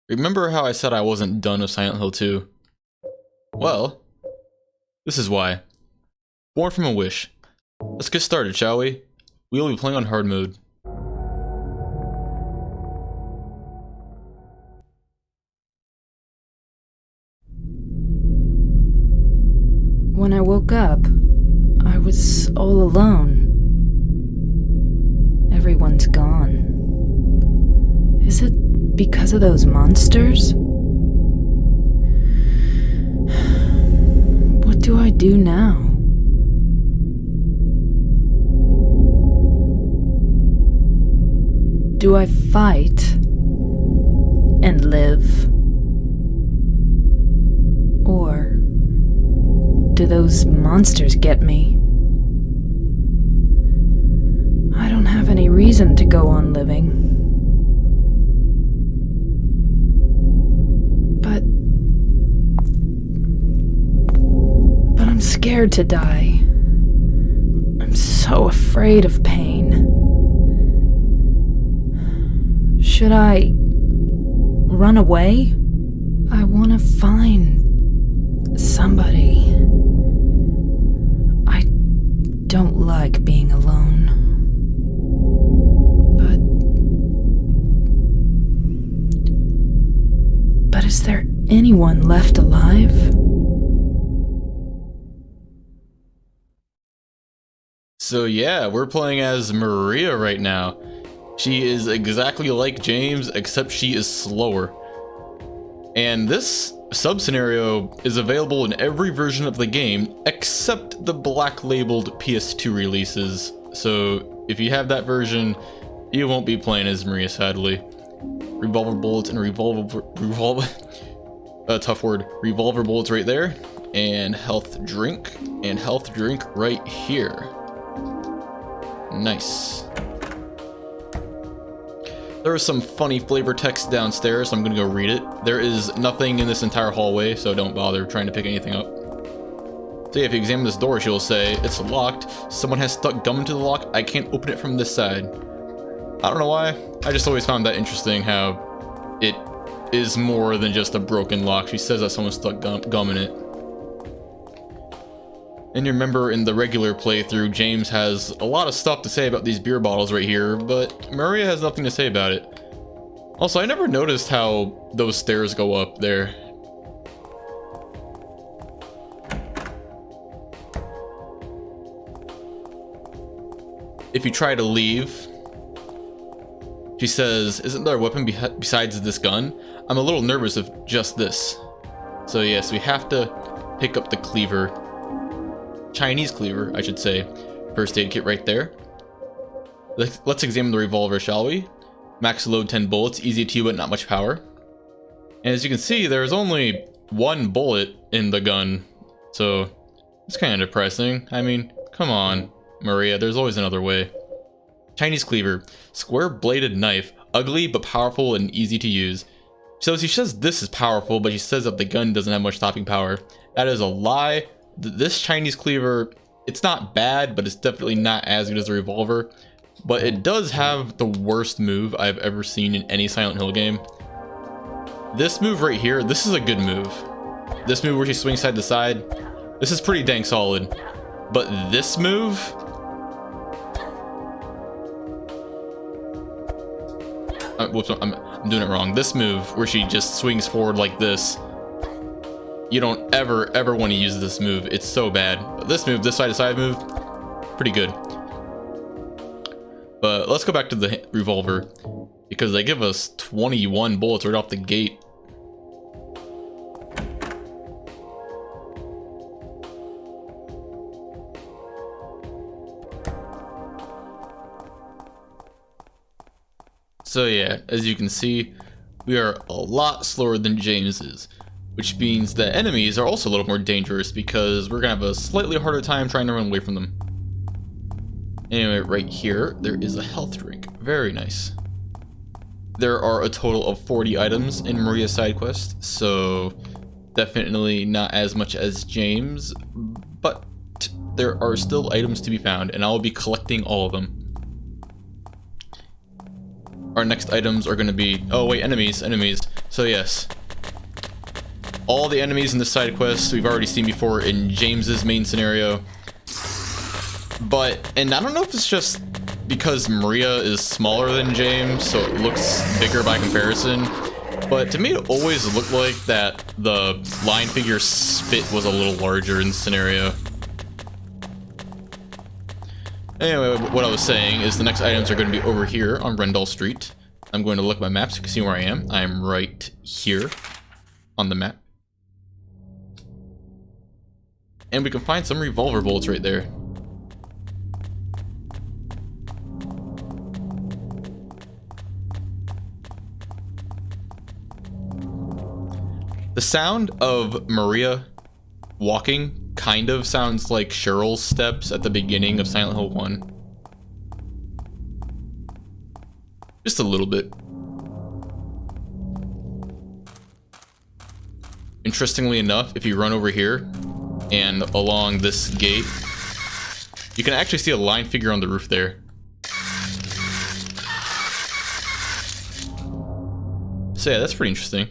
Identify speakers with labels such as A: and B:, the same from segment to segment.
A: Remember how I said I wasn't done with Silent Hill 2? Well, this is why. Born from a wish. Let's get started, shall we? We will be playing on hard mode.
B: When I woke up, I was all alone. Everyone's gone. Is it because of those monsters? What do I do now? Do I fight and live? Or do those monsters get me? I don't have any reason to go on living. But I'm scared to die. I'm so afraid of pain. Should I run away? I want to find somebody. I don't like being alone. But is there anyone left alive?
A: So yeah, we're playing as Maria right now. She is exactly like James, except she is slower. And this sub-scenario is available in every version of the game, except the black-labeled PS2 releases. So if you have that version, you won't be playing as Maria, sadly. Revolver bullets and tough word. Revolver bullets right there, and health drink right here. Nice. There is some funny flavor text downstairs, so I'm gonna go read it. There is nothing in this entire hallway, so don't bother trying to pick anything up. So yeah, if you examine this door, she'll say, it's locked. Someone has stuck gum into the lock. I can't open it from this side. I don't know why. I just always found that interesting how it is more than just a broken lock. She says that someone stuck gum in it. And you remember in the regular playthrough, James has a lot of stuff to say about these beer bottles right here, but Maria has nothing to say about it. Also, I never noticed how those stairs go up there. If you try to leave, she says, isn't there a weapon besides this gun? I'm a little nervous of just this. So yes, we have to pick up the cleaver. Chinese cleaver, I should say. First aid kit right there. Let's examine the revolver, shall we? Max load 10 bullets, easy to use but not much power. And as you can see, there's only one bullet in the gun. So, it's kind of depressing. I mean, come on, Maria, there's always another way. Chinese cleaver, square bladed knife, ugly but powerful and easy to use. So she says this is powerful, but she says that the gun doesn't have much stopping power. That is a lie. This Chinese cleaver, it's not bad, but it's definitely not as good as the revolver. But it does have the worst move I've ever seen in any Silent Hill game. This move right here, this is a good move. This move where she swings side to side, this is pretty dang solid. But this move, whoops, I'm doing it wrong. This move where she just swings forward like this, you don't ever want to use this move. It's so bad. But this move, this side to side move, pretty good. But let's go back to the revolver, because they give us 21 bullets right off the gate. So yeah, as you can see, we are a lot slower than James is, which means that enemies are also a little more dangerous because we're gonna have a slightly harder time trying to run away from them. Anyway, right here, there is a health drink. Very nice. There are a total of 40 items in Maria's side quest, so definitely not as much as James, but there are still items to be found, and I'll be collecting all of them. Our next items are going to be... oh wait, enemies. So yes, all the enemies in this side quest we've already seen before in James's main scenario. But, and I don't know if it's just because Maria is smaller than James, so it looks bigger by comparison. But to me, it always looked like that the line figure spit was a little larger in this scenario. Anyway, what I was saying is the next items are going to be over here on Rendell Street. I'm going to look at my map so you can see where I am. I am right here on the map. And we can find some revolver bullets right there. The sound of Maria walking kind of sounds like Cheryl's steps at the beginning of Silent Hill 1. Just a little bit. Interestingly enough, if you run over here and along this gate, you can actually see a line figure on the roof there. So yeah, that's pretty interesting.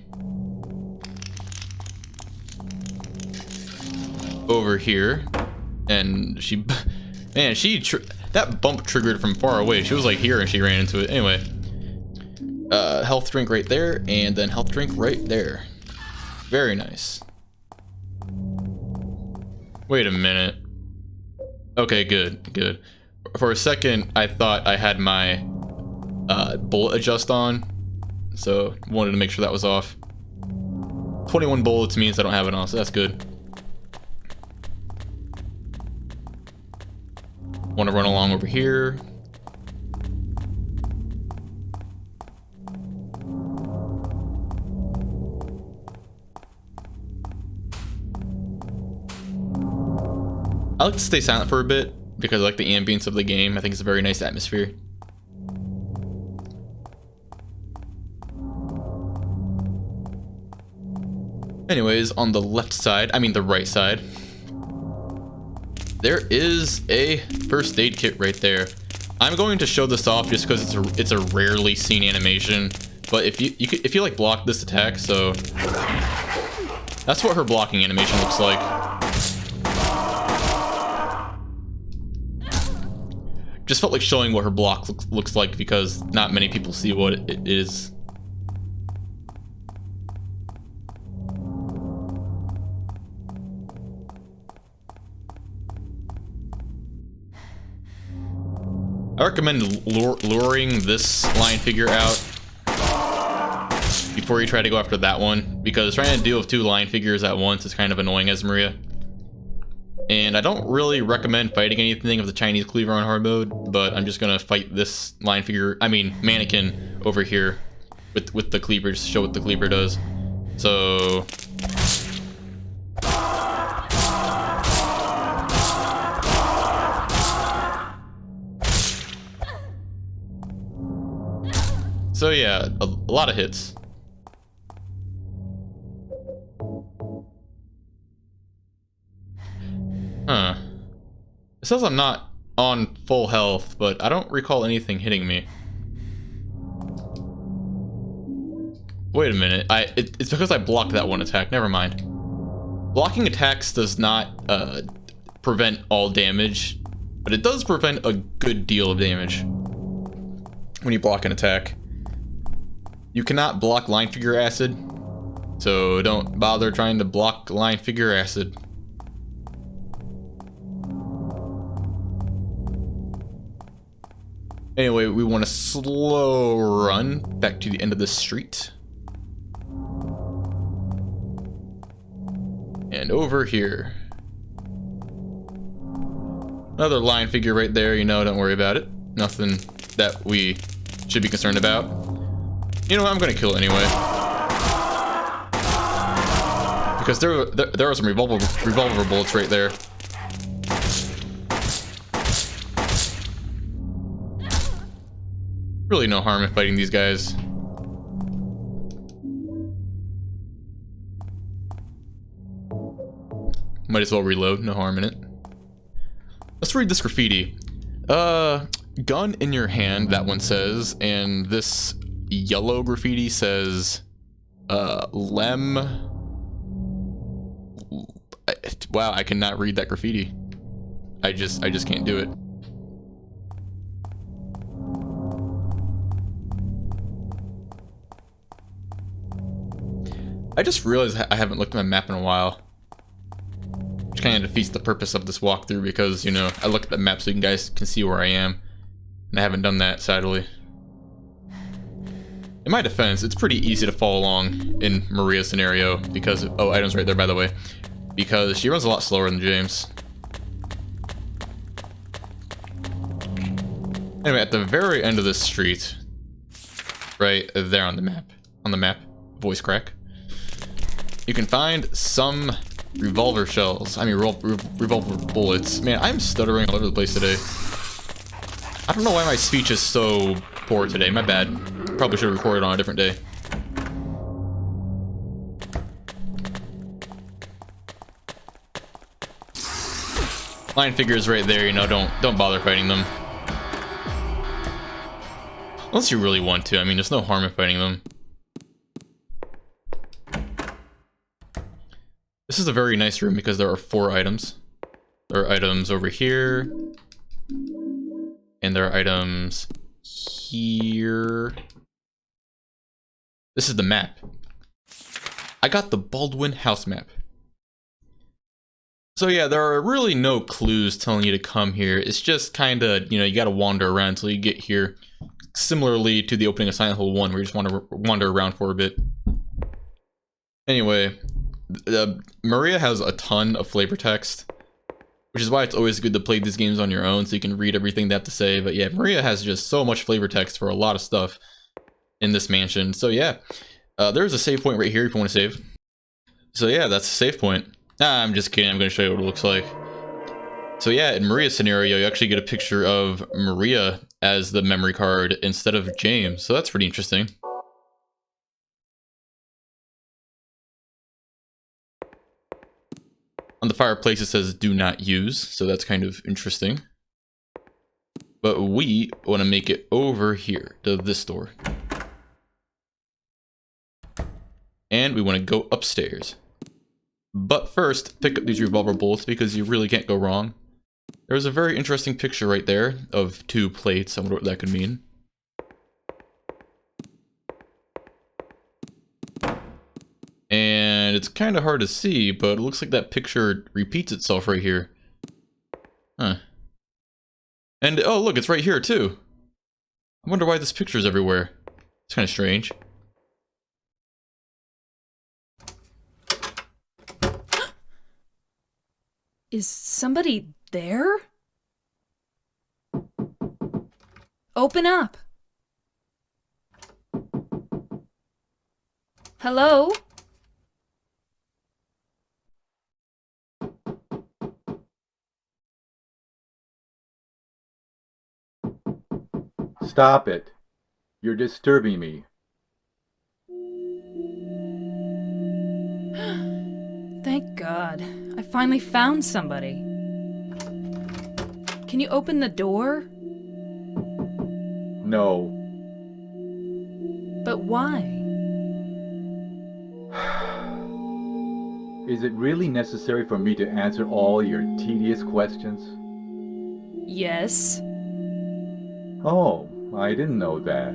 A: Over here, and she, man, that bump triggered from far away. She was like here and she ran into it. Anyway, health drink right there, and then health drink right there. Very nice. Wait a minute. Okay, good. For a second, I thought I had my bullet adjust on, so wanted to make sure that was off. 21 bullets means I don't have it on, so that's good. Want to run along over here. I like to stay silent for a bit because I like the ambience of the game. I think it's a very nice atmosphere. Anyways, on the left side, I mean the right side, there is a first aid kit right there. I'm going to show this off just because it's a rarely seen animation. But if you like block this attack, so that's what her blocking animation looks like. Just felt like showing what her block looks like because not many people see what it is. I recommend luring this line figure out before you try to go after that one, because trying to deal with two line figures at once is kind of annoying as Maria. And I don't really recommend fighting anything of the Chinese cleaver on hard mode, but I'm just gonna fight this line figure, I mean mannequin over here with the cleaver, just to show what the cleaver does. So yeah, a lot of hits. Huh. It says I'm not on full health, but I don't recall anything hitting me. Wait a minute. It's because I blocked that one attack. Never mind. Blocking attacks does not prevent all damage, but it does prevent a good deal of damage when you block an attack. You cannot block line figure acid, so don't bother trying to block line figure acid. Anyway, we want to slow run back to the end of the street. And over here. Another line figure right there, you know, don't worry about it. Nothing that we should be concerned about. You know what, I'm gonna kill it anyway. Because there are some revolver bullets right there. Really no harm in fighting these guys. Might as well reload, no harm in it. Let's read this graffiti. Gun in your hand, that one says, and this yellow graffiti says, Lem. Wow, I cannot read that graffiti. I just can't do it. I just realized I haven't looked at my map in a while. Which kind of defeats the purpose of this walkthrough because, you know, I look at the map so you guys can see where I am. And I haven't done that, sadly. In my defense, it's pretty easy to follow along in Maria's scenario because... Oh, items right there, by the way. Because she runs a lot slower than James. Anyway, at the very end of this street, right there on the map, voice crack, you can find some revolver shells. I mean, revolver bullets. Man, I'm stuttering all over the place today. I don't know why my speech is so poor today. My bad. Probably should have recorded on a different day. Line figures right there, you know, don't bother fighting them. Unless you really want to. I mean, there's no harm in fighting them. This is a very nice room because there are 4 items. There are items over here. And there are items here. This is the map. I got the Baldwin house map. So yeah, there are really no clues telling you to come here. It's just kind of, you know, you gotta wander around until you get here. Similarly to the opening of Silent Hill 1, where you just want to wander around for a bit. Anyway, Maria has a ton of flavor text, which is why it's always good to play these games on your own so you can read everything they have to say. But yeah, Maria has just so much flavor text for a lot of stuff in this mansion. So yeah, there's a save point right here if you want to save. So yeah, that's a save point. Nah, I'm just kidding. I'm going to show you what it looks like. So yeah, in Maria's scenario, you actually get a picture of Maria as the memory card instead of James. So that's pretty interesting. On the fireplace, it says do not use. So that's kind of interesting. But we want to make it over here to this door. And we want to go upstairs. But first, pick up these revolver bullets because you really can't go wrong. There's a very interesting picture right there of 2 plates. I wonder what that could mean. And it's kind of hard to see, but it looks like that picture repeats itself right here. Huh. And oh, look, it's right here too. I wonder why this picture is everywhere. It's kind of strange.
B: Is somebody there? Open up. Hello?
C: Stop it. You're disturbing me.
B: Thank God. I finally found somebody. Can you open the door?
C: No.
B: But why?
C: Is it really necessary for me to answer all your tedious questions?
B: Yes.
C: Oh, I didn't know that.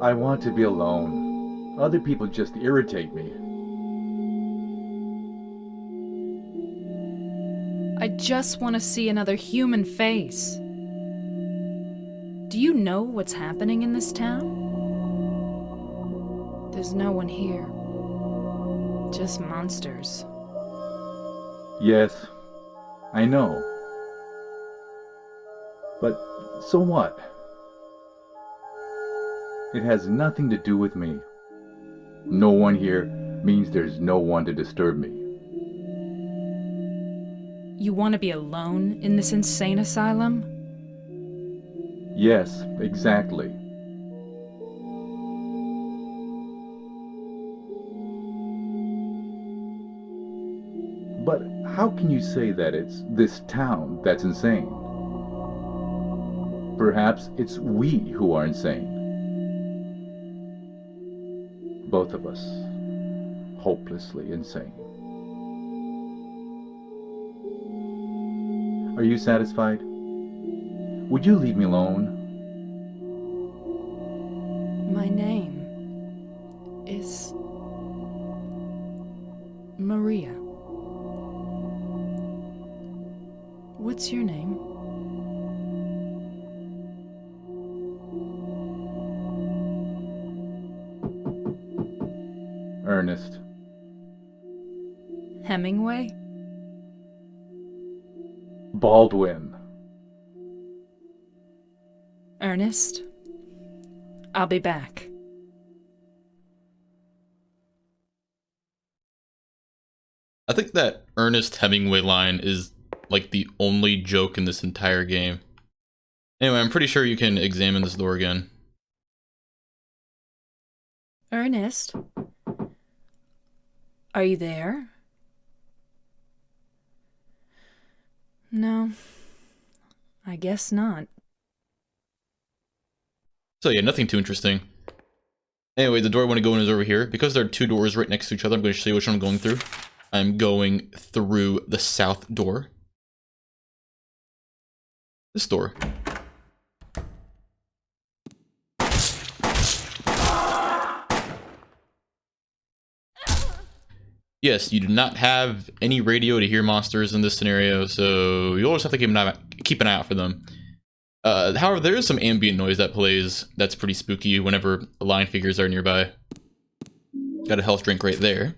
C: I want to be alone. Other people just irritate me.
B: I just want to see another human face. Do you know what's happening in this town? There's no one here. Just monsters.
C: Yes, I know. But so what? It has nothing to do with me. No one here means there's no one to disturb me.
B: You want to be alone in this insane asylum?
C: Yes, exactly. But how can you say that it's this town that's insane? Perhaps it's we who are insane. Both of us. Hopelessly insane. Are you satisfied? Would you leave me alone?
B: My name is Maria. What's your name?
C: Ernest.
B: Hemingway?
C: Baldwin.
B: Ernest? I'll be back.
A: I think that Ernest Hemingway line is like the only joke in this entire game. Anyway, I'm pretty sure you can examine this door again.
B: Ernest? Are you there? No, I guess not.
A: So yeah, nothing too interesting. Anyway, the door I want to go in is over here. Because there are two doors right next to each other, I'm going to show you which one I'm going through. I'm going through the south door. This door. Yes, you do not have any radio to hear monsters in this scenario, so you'll always have to keep an eye out for them. However, there is some ambient noise that plays that's pretty spooky whenever line figures are nearby. Got a health drink right there.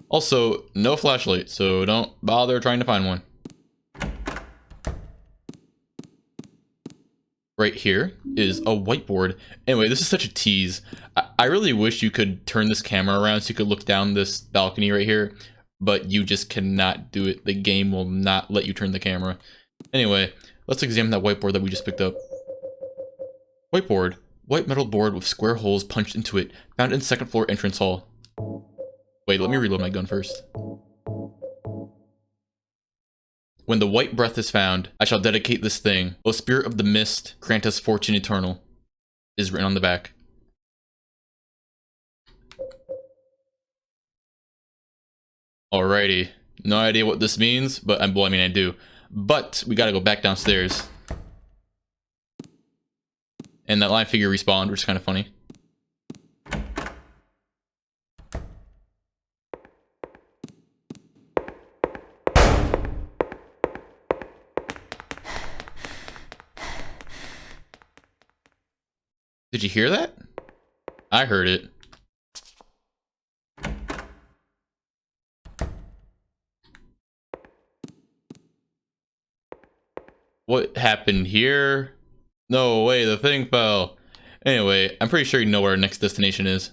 A: Also, no flashlight, so don't bother trying to find one. Right here is a whiteboard. Anyway, this is such a tease. I really wish you could turn this camera around so you could look down this balcony right here, but you just cannot do it. The game will not let you turn the camera. Anyway, let's examine that whiteboard that we just picked up. Whiteboard. White metal board with square holes punched into it, found in second floor entrance hall. Wait, let me reload my gun first. When the white breath is found, I shall dedicate this thing. O spirit of the mist, grant us fortune eternal. Is written on the back. Alrighty. No idea what this means, but well, I mean I do. But we gotta go back downstairs. And that line figure respawned, which is kind of funny. Did you hear that? I heard it. What happened here? No way, the thing fell. Anyway, I'm pretty sure you know where our next destination is.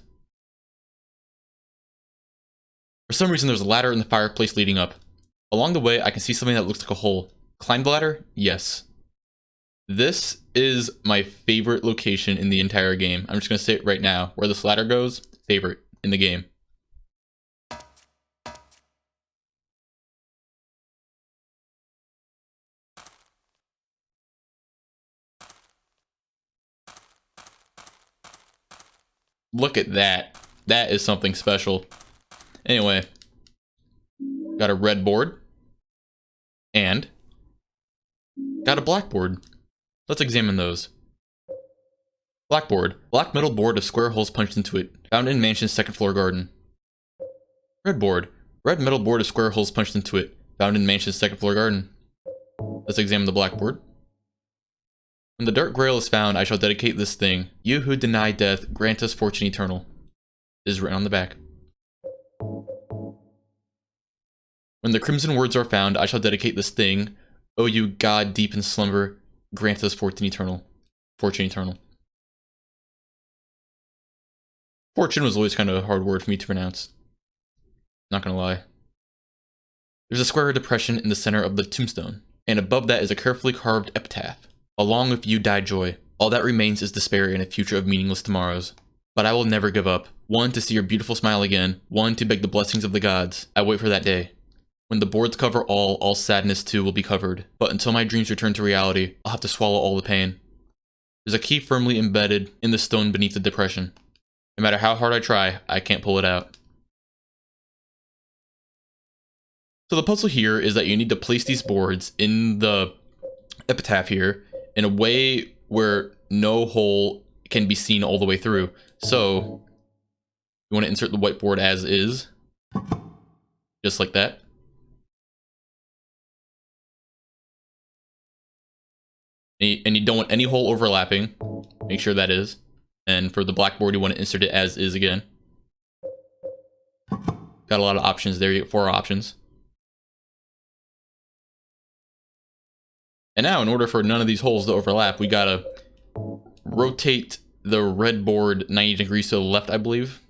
A: For some reason, there's a ladder in the fireplace leading up. Along the way, I can see something that looks like a hole. Climb the ladder? Yes. This is my favorite location in the entire game. I'm just going to say it right now. Where this ladder goes, favorite in the game. Look at that. That is something special. Anyway, got a red board and got a blackboard. Let's examine those. Blackboard. Black metal board with square holes punched into it. Found in mansion's second floor garden. Red board. Red metal board with square holes punched into it. Found in mansion's second floor garden. Let's examine the blackboard. When the dark grail is found, I shall dedicate this thing. You who deny death, grant us fortune eternal. It is written on the back. When the crimson words are found, I shall dedicate this thing. O you God deep in slumber, grant us fortune eternal. Fortune eternal. Fortune was always kind of a hard word for me to pronounce. Not gonna lie. There's a square depression in the center of the tombstone, and above that is a carefully carved epitaph. Along with you died joy. All that remains is despair and a future of meaningless tomorrows. But I will never give up. One, to see your beautiful smile again. One, to beg the blessings of the gods. I wait for that day. When the boards cover all sadness too will be covered. But until my dreams return to reality, I'll have to swallow all the pain. There's a key firmly embedded in the stone beneath the depression. No matter how hard I try, I can't pull it out. So the puzzle here is that you need to place these boards in the epitaph here in a way where no hole can be seen all the way through. So you want to insert the whiteboard as is, just like that. And you don't want any hole overlapping. Make sure that is. And for the blackboard, you want to insert it as is again. Got a lot of options there. You get 4 options. And now, in order for none of these holes to overlap, we gotta rotate the red board 90 degrees to the left, I believe.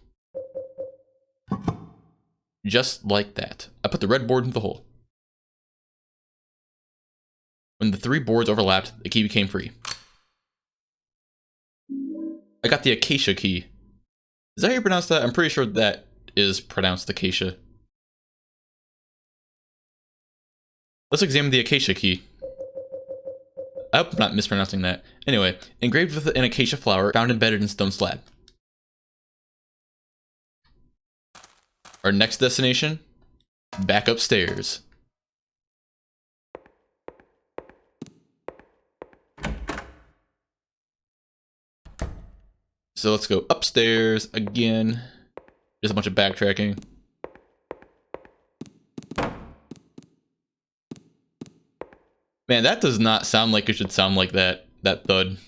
A: Just like that. I put the red board into the hole. When the 3 boards overlapped, the key became free. I got the acacia key. Is that how you pronounce that? I'm pretty sure that is pronounced acacia. Let's examine the acacia key. I hope I'm not mispronouncing that. Anyway, engraved with an acacia flower found embedded in stone slab. Our next destination? Back upstairs. So let's go upstairs again. Just a bunch of backtracking. Man, that does not sound like it should sound like that thud.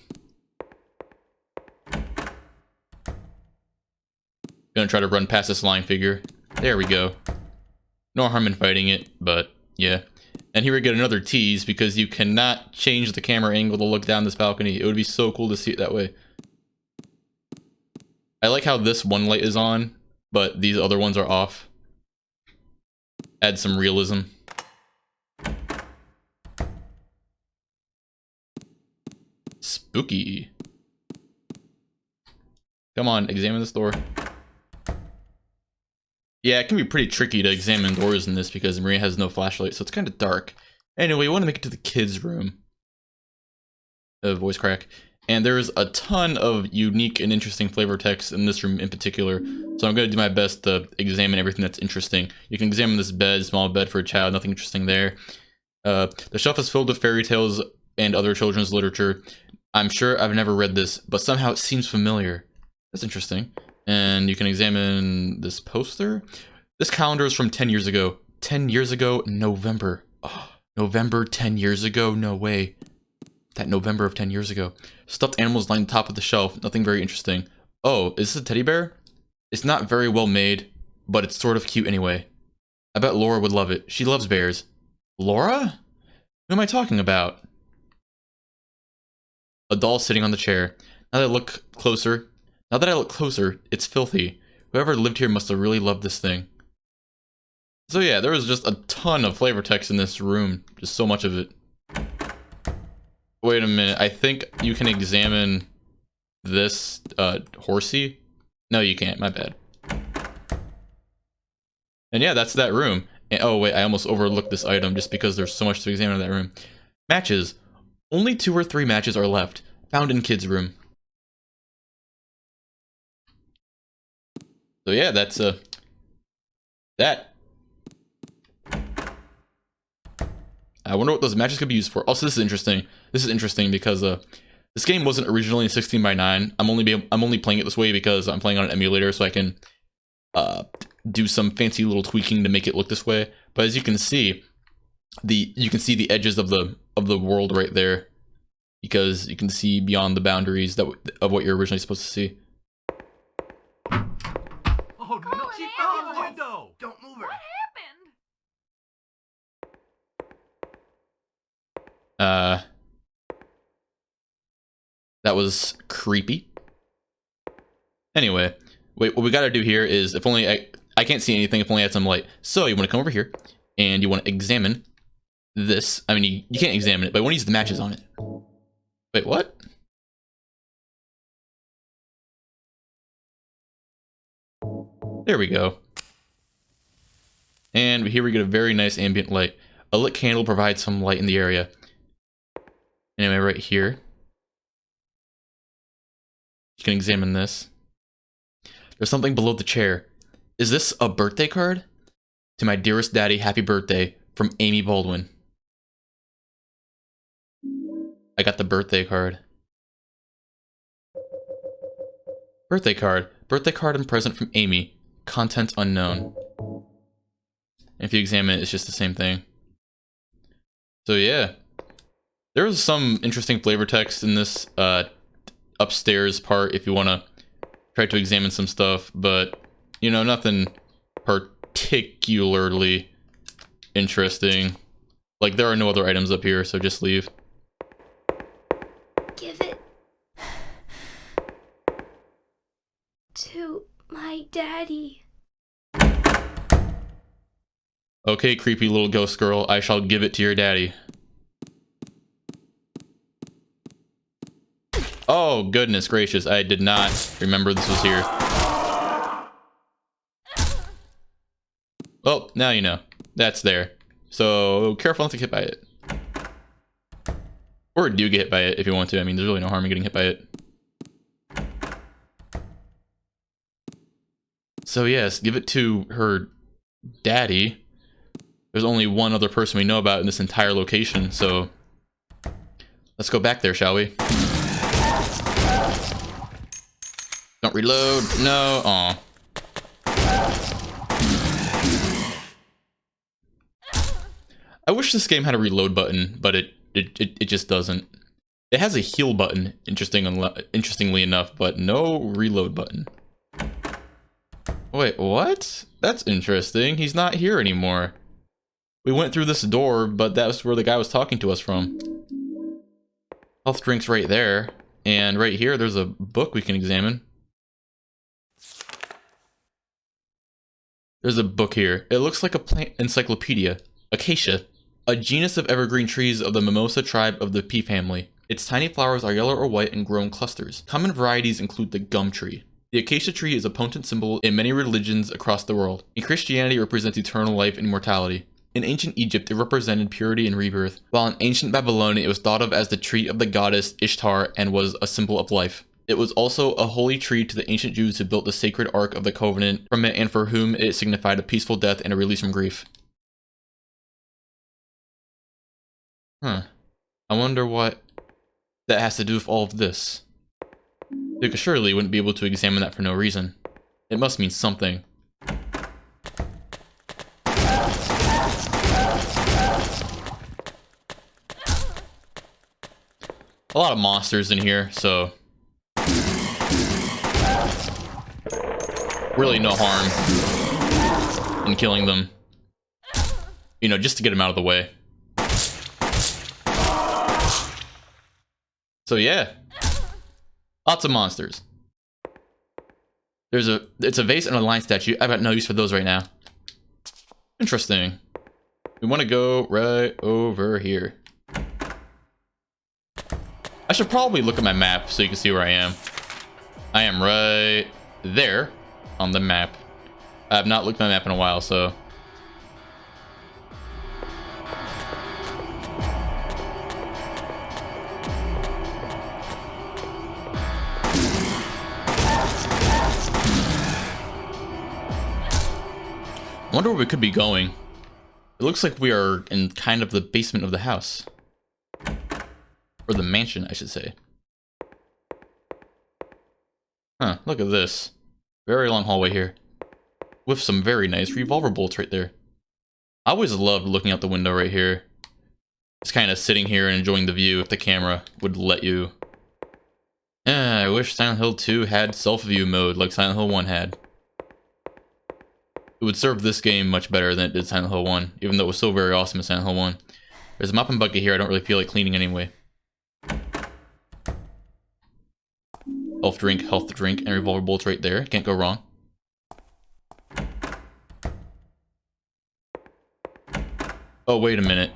A: Gonna try to run past this line figure. There we go. No harm in fighting it, but yeah. And here we get another tease because you cannot change the camera angle to look down this balcony. It would be so cool to see it that way. I like how this one light is on, but these other ones are off. Add some realism. Spooky. Come on, examine this door. Yeah, it can be pretty tricky to examine doors in this because Maria has no flashlight, so it's kind of dark. Anyway, we want to make it to the kids' room. Voice crack. And there's a ton of unique and interesting flavor text in this room in particular, so I'm going to do my best to examine everything that's interesting. You can examine this bed, small bed for a child, nothing interesting there. The shelf is filled with fairy tales and other children's literature. I'm sure I've never read this, but somehow it seems familiar. That's interesting. And you can examine this poster. This calendar is from 10 years ago. 10 years ago, November. Oh, November 10 years ago? No way. That November of 10 years ago. Stuffed animals lined the top of the shelf. Nothing very interesting. Oh, is this a teddy bear? It's not very well made, but it's sort of cute anyway. I bet Laura would love it. She loves bears. Laura? Who am I talking about? A doll sitting on the chair. Now that I look closer, it's filthy. Whoever lived here must have really loved this thing. So yeah, there was just a ton of flavor text in this room. Just so much of it. Wait a minute, I think you can examine this, horsey? No, you can't, my bad. And yeah, that's that room. And, oh wait, I almost overlooked this item just because there's so much to examine in that room. Matches. Only 2 or 3 matches are left. Found in kids' room. So yeah, that's, that. I wonder what those matches could be used for. Also, this is interesting. This is interesting because this game wasn't originally 16:9. I'm only playing it this way because I'm playing on an emulator, so I can do some fancy little tweaking to make it look this way. But as you can see, the edges of the world right there, because you can see beyond the boundaries of what you're originally supposed to see.
D: Oh no! She fell in the window. Don't move her.
B: What happened?
A: That was creepy. Anyway, wait, what we gotta do here is, if only I can't see anything if only I had some light. So you want to come over here and you want to examine this. I mean, you can't examine it, but I want to use the matches on it. Wait, what? There we go. And here we get a very nice ambient light. A lit candle provides some light in the area. Anyway, right here, you can examine this. There's something below the chair. Is this a birthday card? To my dearest daddy, happy birthday, from Amy Baldwin. I got the birthday card. Birthday card. Birthday card and present from Amy. Content unknown. If you examine it, it's just the same thing. So yeah. There was some interesting flavor text in this upstairs part if you want to try to examine some stuff, but, you know, nothing particularly interesting. Like, there are no other items up here, so just leave.
E: Give it to my daddy.
A: Okay, creepy little ghost girl, I shall give it to your daddy. Oh, goodness gracious, I did not remember this was here. Well, now you know. That's there. So, careful not to get hit by it. Or do get hit by it if you want to. I mean, there's really no harm in getting hit by it. So yes, give it to her daddy. There's only one other person we know about in this entire location, so... let's go back there, shall we? Don't reload. No. Aw. I wish this game had a reload button, but it just doesn't. It has a heal button, interestingly enough, but no reload button. Wait, what? That's interesting. He's not here anymore. We went through this door, but that's where the guy was talking to us from. Health drink's right there. And right here, there's a book we can examine. There's a book here. It looks like a plant encyclopedia. Acacia. A genus of evergreen trees of the mimosa tribe of the pea family. Its tiny flowers are yellow or white and grow in clusters. Common varieties include the gum tree. The acacia tree is a potent symbol in many religions across the world. In Christianity, it represents eternal life and immortality. In ancient Egypt, it represented purity and rebirth, while in ancient Babylonia, it was thought of as the tree of the goddess Ishtar and was a symbol of life. It was also a holy tree to the ancient Jews who built the sacred Ark of the Covenant from it and for whom it signified a peaceful death and a release from grief. Huh. I wonder what that has to do with all of this. Because surely you wouldn't be able to examine that for no reason. It must mean something. A lot of monsters in here, so really no harm in killing them. You know, just to get them out of the way. So yeah, lots of monsters. It's a vase and a lion statue. I've got no use for those right now. Interesting. We want to go right over here. I should probably look at my map so you can see where I am. I am right there on the map. I have not looked at my map in a while, so... I wonder where we could be going. It looks like we are in kind of the basement of the house. Or the mansion, I should say. Huh, look at this. Very long hallway here. With some very nice revolver bolts right there. I always loved looking out the window right here. Just kind of sitting here and enjoying the view if the camera would let you. I wish Silent Hill 2 had self-view mode like Silent Hill 1 had. It would serve this game much better than it did Silent Hill 1, even though it was so very awesome in Silent Hill 1. There's a mopping bucket here I don't really feel like cleaning anyway. Health drink, and revolver bolts right there. Can't go wrong. Oh, wait a minute.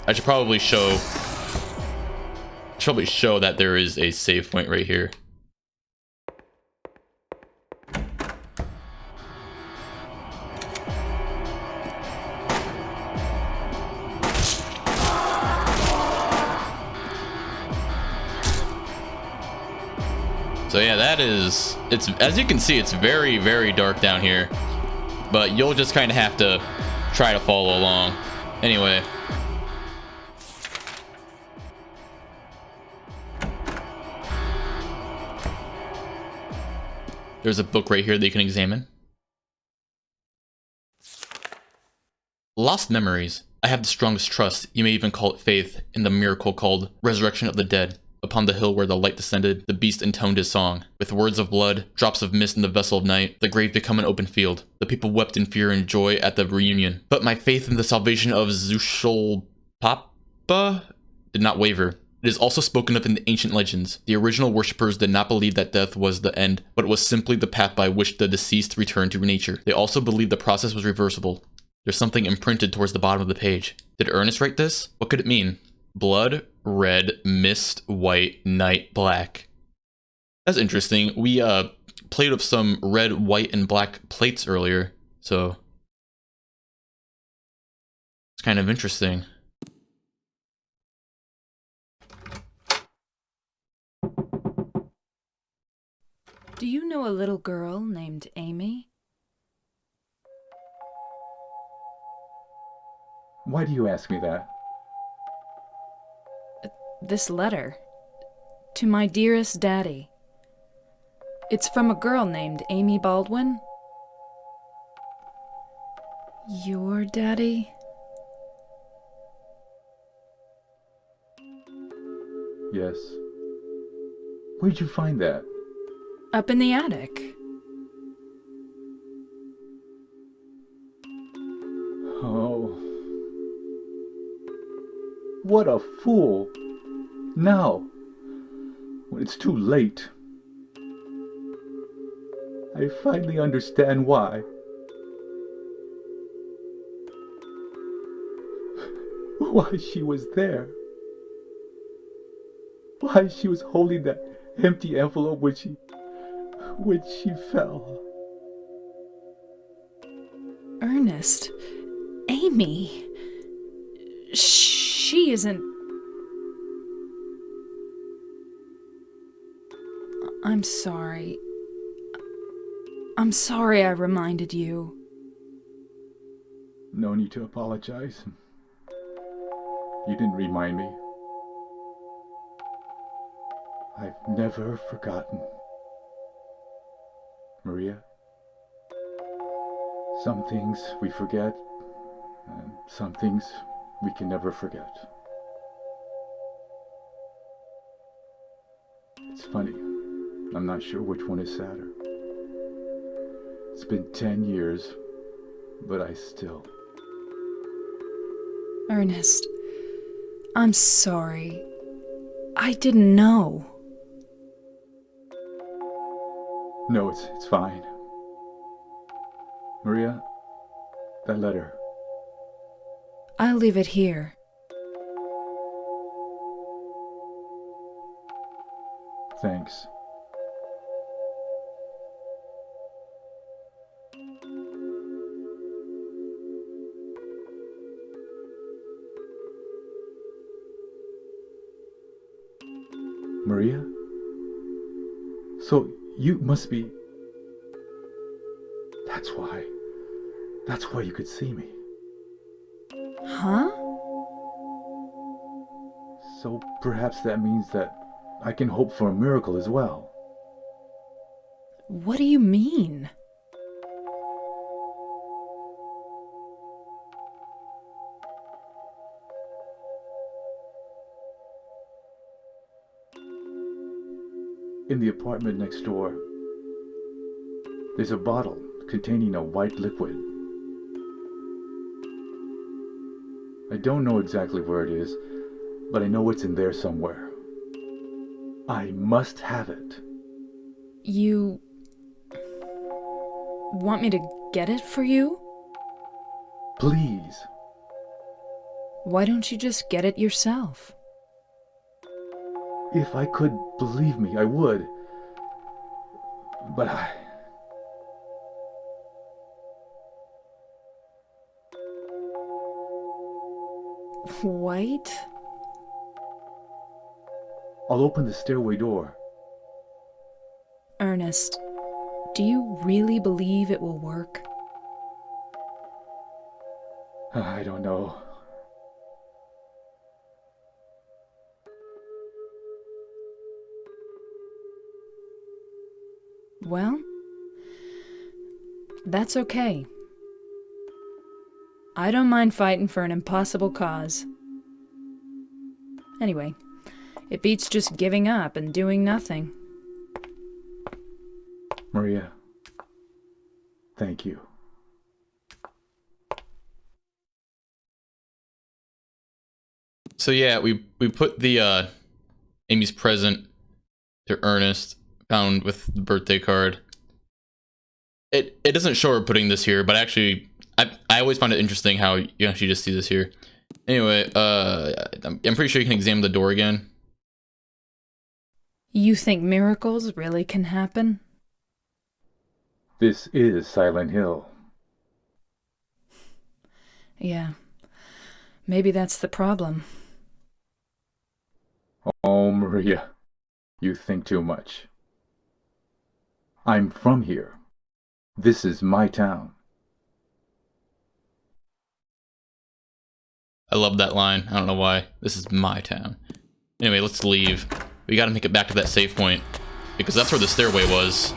A: I should probably show that there is a save point right here. So So yeah, that is, it's, as you can see, it's very, very dark down here, but you'll just kind of have to try to follow along. Anyway. There's a book right here that you can examine. Lost memories. I have the strongest trust, you may even call it faith, in the miracle called Resurrection of the Dead. Upon the hill where the light descended, the beast intoned his song. With words of blood, drops of mist in the vessel of night, the grave become an open field. The people wept in fear and joy at the reunion. But my faith in the salvation of Zushul Papa did not waver. It is also spoken of in the ancient legends. The original worshippers did not believe that death was the end, but it was simply the path by which the deceased returned to nature. They also believed the process was reversible. There's something imprinted towards the bottom of the page. Did Ernest write this? What could it mean? Blood, red, mist, white, night, black. That's interesting. We played with some red, white, and black plates earlier, so it's kind of interesting.
B: Do you know a little girl named Amy?
C: Why do you ask me that?
B: This letter. To my dearest daddy. It's from a girl named Amy Baldwin. Your daddy?
C: Yes. Where'd you find that?
B: Up in the attic.
C: Oh. What a fool. Now, when it's too late, I finally understand why. Why she was there. Why she was holding that empty envelope when she fell.
B: Ernest. Amy. She isn't... I'm sorry. I'm sorry I reminded you.
C: No need to apologize. You didn't remind me. I've never forgotten. Maria, some things we forget, and some things we can never forget. It's funny. I'm not sure which one is sadder. It's been 10 years, but I still...
B: Ernest, I'm sorry. I didn't know.
C: No, it's fine. Maria, that letter.
B: I'll leave it here.
C: Thanks. Maria? So you must be... That's why. That's why you could see me.
B: Huh?
C: So perhaps that means that I can hope for a miracle as well.
B: What do you mean?
C: In the apartment next door, there's a bottle containing a white liquid. I don't know exactly where it is, but I know it's in there somewhere. I must have it.
B: You... want me to get it for you?
C: Please.
B: Why don't you just get it yourself?
C: If I could, believe me, I would. But I...
B: White?
C: I'll open the stairway door.
B: Ernest, do you really believe it will work?
C: I don't know.
B: Well, that's okay. I don't mind fighting for an impossible cause. Anyway, it beats just giving up and doing nothing.
C: Maria, thank you.
A: So yeah, we put the Amy's present to Ernest, found with the birthday card. It doesn't show her putting this here, but actually I always find it interesting how you actually just see this here. Anyway, I'm pretty sure you can examine the door again.
B: You think miracles really can happen?
C: This is Silent Hill.
B: Yeah. Maybe that's the problem.
C: Oh, Maria, you think too much. I'm from here. This is my town.
A: I love that line. I don't know why. This is my town. Anyway, let's leave. We gotta make it back to that save point, because that's where the stairway was.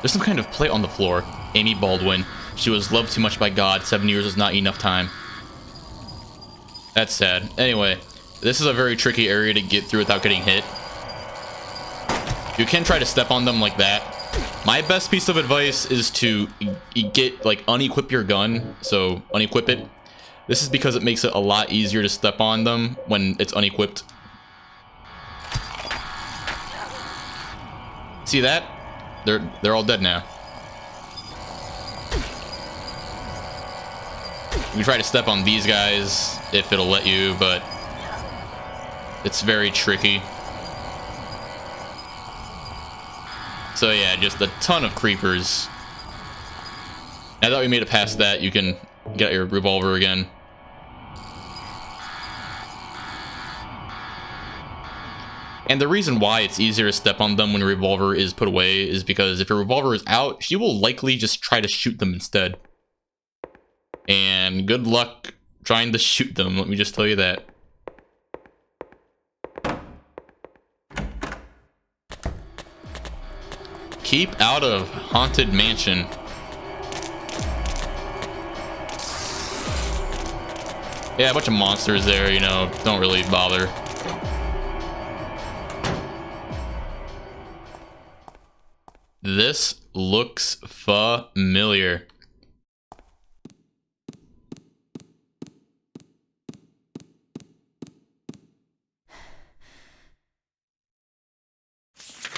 A: There's some kind of plate on the floor. Amy Baldwin. She was loved too much by God. 7 years is not enough time. That's sad. Anyway, this is a very tricky area to get through without getting hit. You can try to step on them like that. My best piece of advice is to get, like, unequip your gun. So, unequip it. This is because it makes it a lot easier to step on them when it's unequipped. See that? They're all dead now. You can try to step on these guys if it'll let you, but it's very tricky. So yeah, just a ton of creepers. Now that we made it past that, you can get your revolver again. And the reason why it's easier to step on them when your revolver is put away is because if your revolver is out, she will likely just try to shoot them instead. And good luck trying to shoot them, let me just tell you that. Keep out of Haunted Mansion. Yeah, a bunch of monsters there, you know, don't really bother. This looks familiar.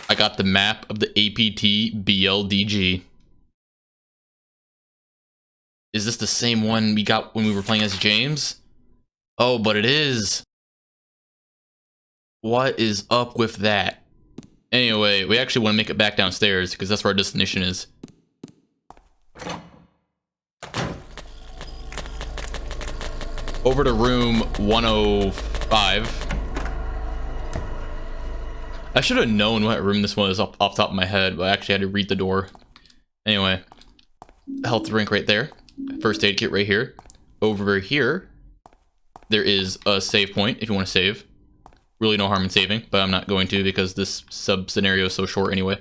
A: I got the map of the APT BLDG. Is this the same one we got when we were playing as James? Oh, but it is. What is up with that? Anyway, we actually want to make it back downstairs because that's where our destination is. Over to room 105. I should have known what room this was off the top of my head, but I actually had to read the door. Anyway, health drink right there. First aid kit right here. Over here, there is a save point if you want to save. Really no harm in saving, but I'm not going to because this sub scenario is so short anyway.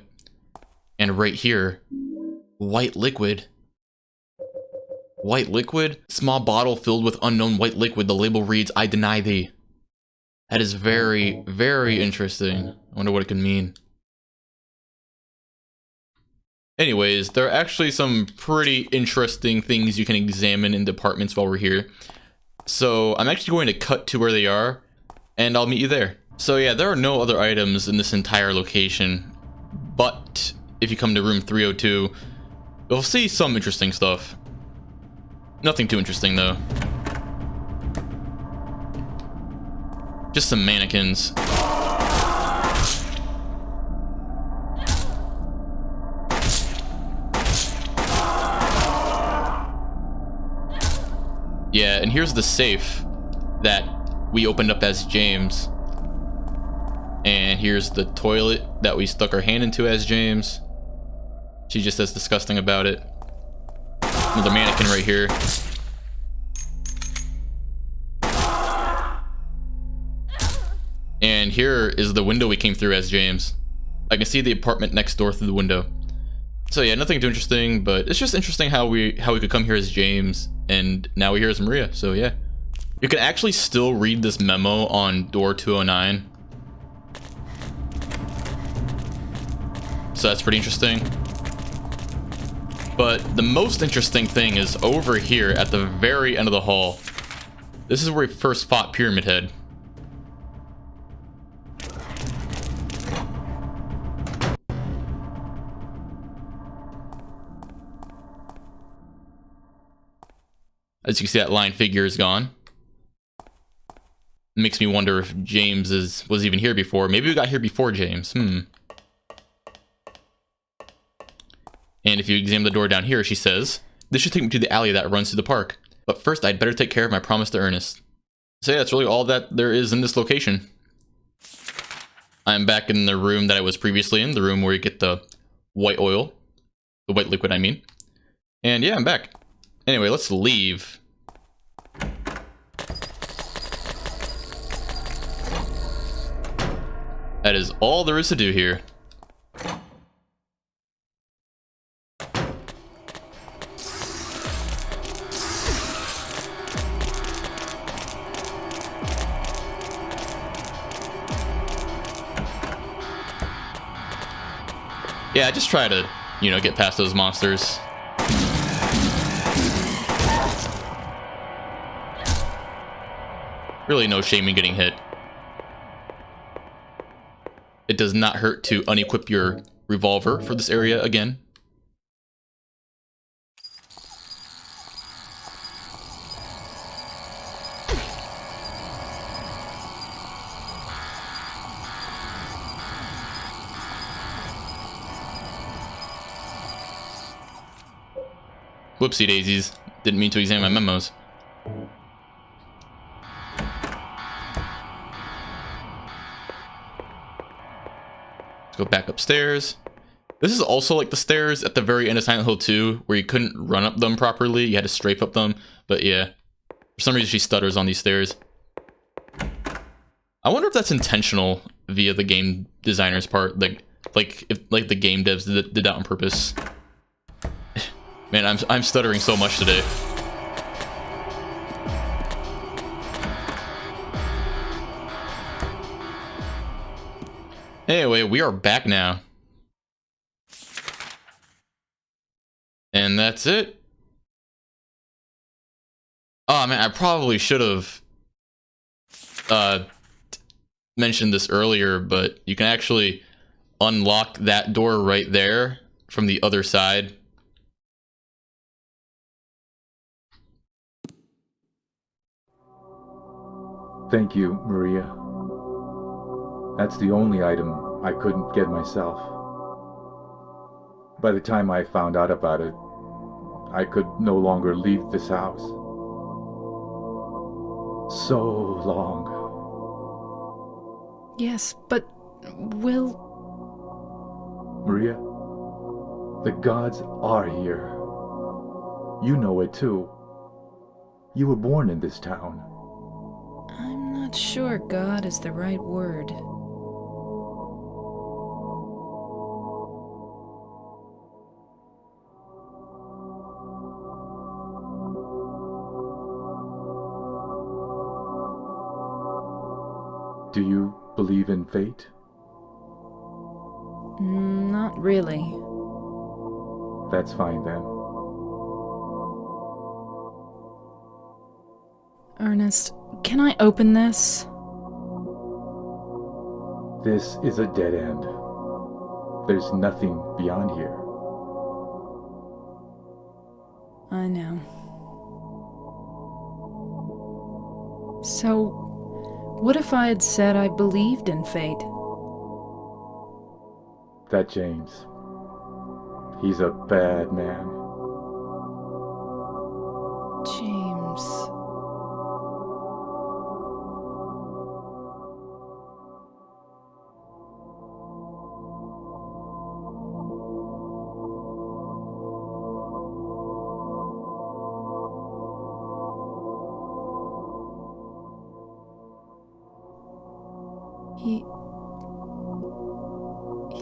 A: And right here, white liquid. White liquid? Small bottle filled with unknown white liquid. The label reads, "I deny thee." That is very, very interesting. I wonder what it can mean. Anyways, there are actually some pretty interesting things you can examine in departments while we're here. So I'm actually going to cut to where they are, and I'll meet you there. So yeah, there are no other items in this entire location, but if you come to room 302, you'll see some interesting stuff. Nothing too interesting though. Just some mannequins. Yeah, and here's the safe that we opened up as James. And here's the toilet that we stuck our hand into as James. She just says disgusting about it. Another mannequin right here. And here is the window we came through as James. I can see the apartment next door through the window. So yeah, nothing too interesting, but it's just interesting how we could come here as James, and now we're here as Maria, so yeah. You can actually still read this memo on door 209. So that's pretty interesting. But the most interesting thing is over here at the very end of the hall. This is where we first fought Pyramid Head. As you can see, that line figure is gone. Makes me wonder if James was even here before. Maybe we got here before James. And if you examine the door down here, she says, this should take me to the alley that runs through the park. But first, I'd better take care of my promise to Ernest. So yeah, that's really all that there is in this location. I'm back in the room that I was previously in, the room where you get the white oil. The white liquid, I mean. And yeah, I'm back. Anyway, let's leave. That is all there is to do here. Yeah, just try to, get past those monsters. Really no shame in getting hit. It does not hurt to unequip your revolver for this area again. Whoopsie daisies. Didn't mean to examine my memos. Let's go back upstairs. This is also like the stairs at the very end of Silent Hill 2, where you couldn't run up them properly. You had to strafe up them. But yeah, for some reason she stutters on these stairs. I wonder if that's intentional via the game designer's part. Like if the game devs did that on purpose. Man, I'm stuttering so much today. Anyway, we are back now. And that's it. Oh man, I probably should have mentioned this earlier, but you can actually unlock that door right there from the other side.
C: Thank you, Maria. That's the only item I couldn't get myself. By the time I found out about it, I could no longer leave this house. So long.
B: Yes, but will...
C: Maria, the gods are here. You know it too. You were born in this town.
B: I'm not sure God is the right word.
C: Do you believe in fate?
B: Not really.
C: That's fine then.
B: Ernest, can I open this?
C: This is a dead end. There's nothing beyond here.
B: I know. So, What if I had said I believed in fate?
C: That James. He's a bad man.
B: James.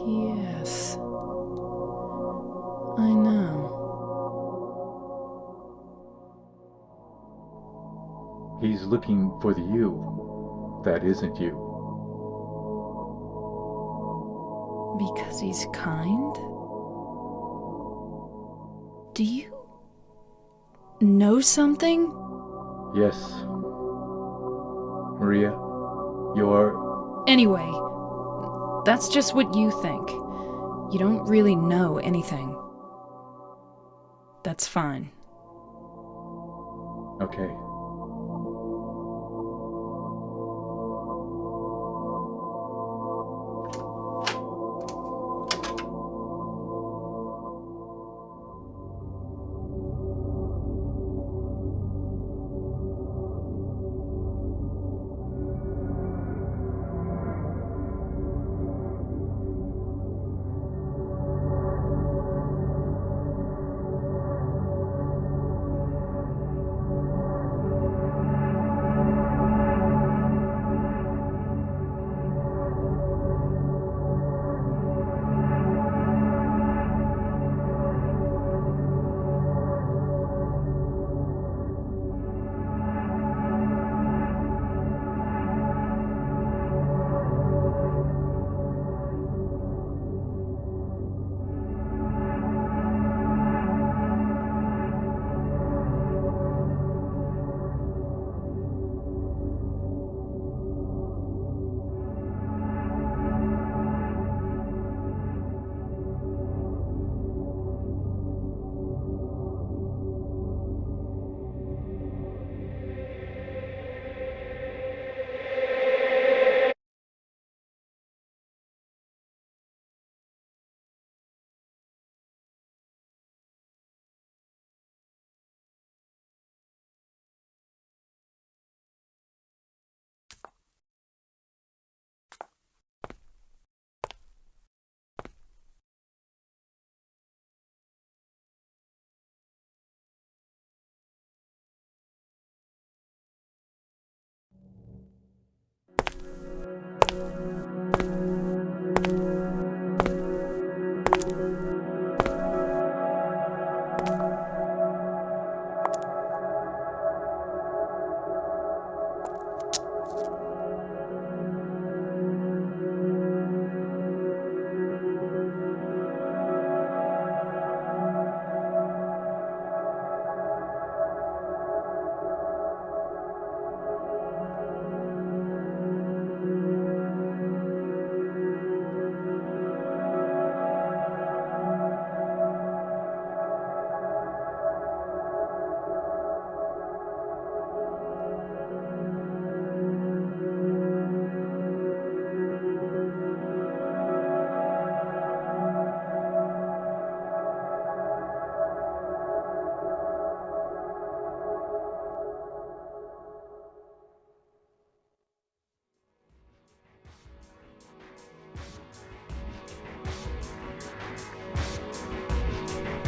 B: Yes. I know.
C: He's looking for the you that isn't you.
B: Because he's kind? Do you know something?
C: Yes. Maria, you're...
B: Anyway, that's just what you think. You don't really know anything. That's fine.
C: Okay.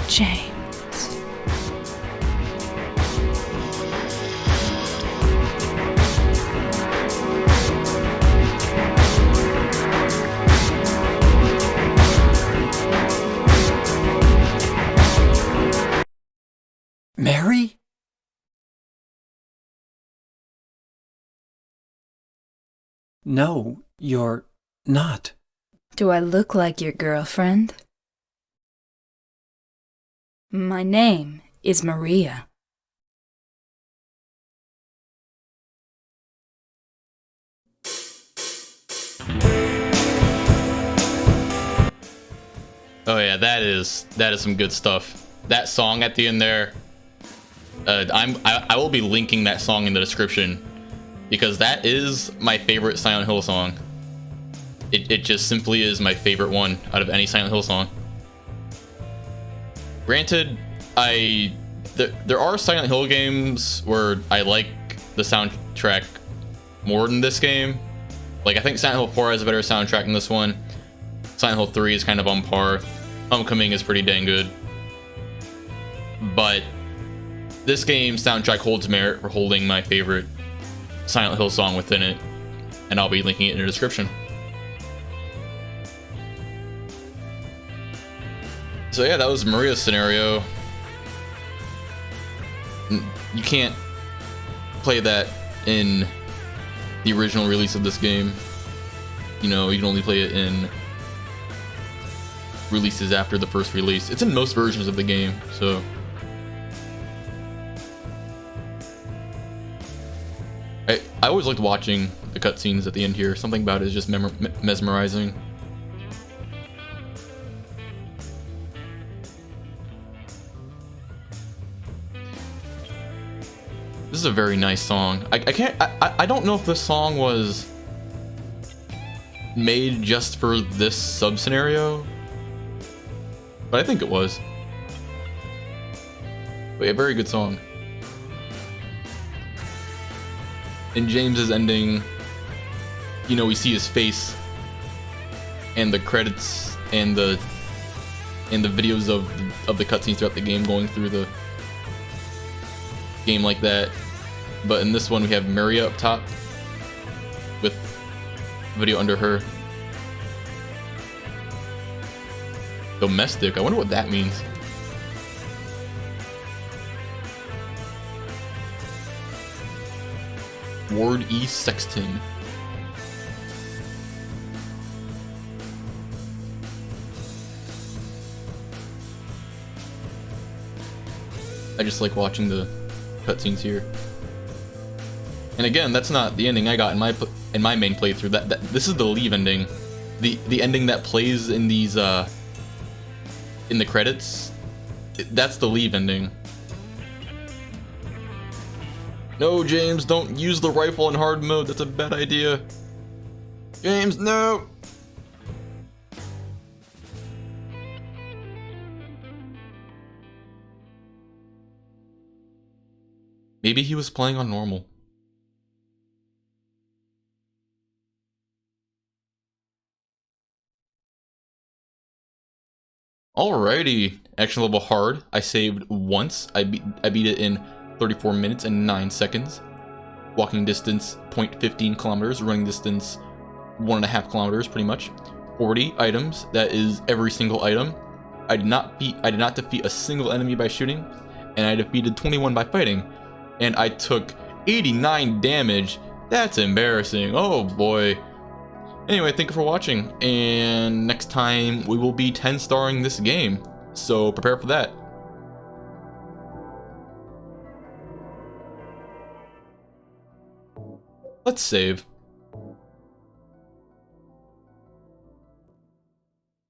B: James.
F: Mary? No, you're not.
B: Do I look like your girlfriend? My name is Maria.
A: Oh yeah, that is some good stuff. That song at the end there, I will be linking that song in the description. because that is my favorite Silent Hill song. It just simply is my favorite one out of any Silent Hill song. Granted, there are Silent Hill games where I like the soundtrack more than this game. Like, I think Silent Hill 4 has a better soundtrack than this one. Silent Hill 3 is kind of on par. Homecoming is pretty dang good. But this game's soundtrack holds merit for holding my favorite Silent Hill song within it, and I'll be linking it in the description. So yeah, that was Maria's scenario. You can't play that in the original release of this game. You know, you can only play it in releases after the first release. It's in most versions of the game, so. I always liked watching the cutscenes at the end here. Something about it is just mesmerizing. This is a very nice song. I don't know if this song was made just for this sub scenario, but I think it was. But yeah, very good song. In James's ending, you know, we see his face and the credits and the videos of the cutscenes throughout the game going through the game like that. But in this one, we have Maria up top with video under her. Domestic. I wonder what that means. Ward E. Sexton. I just like watching the cutscenes here. And again, that's not the ending I got in my main playthrough. This is the leave ending, the ending that plays in these in the credits. That's the leave ending. No, James, don't use the rifle in hard mode. That's a bad idea. James, no. Maybe he was playing on normal. Alrighty, action level hard. I saved once. I beat it in 34 minutes and 9 seconds. Walking distance 0.15 kilometers. Running distance 1.5 kilometers, pretty much. 40 items. That is every single item. I did not defeat a single enemy by shooting, and I defeated 21 by fighting. And I took 89 damage. That's embarrassing. Oh boy. Anyway, thank you for watching, and next time we will be 10-starring this game, so prepare for that. Let's save.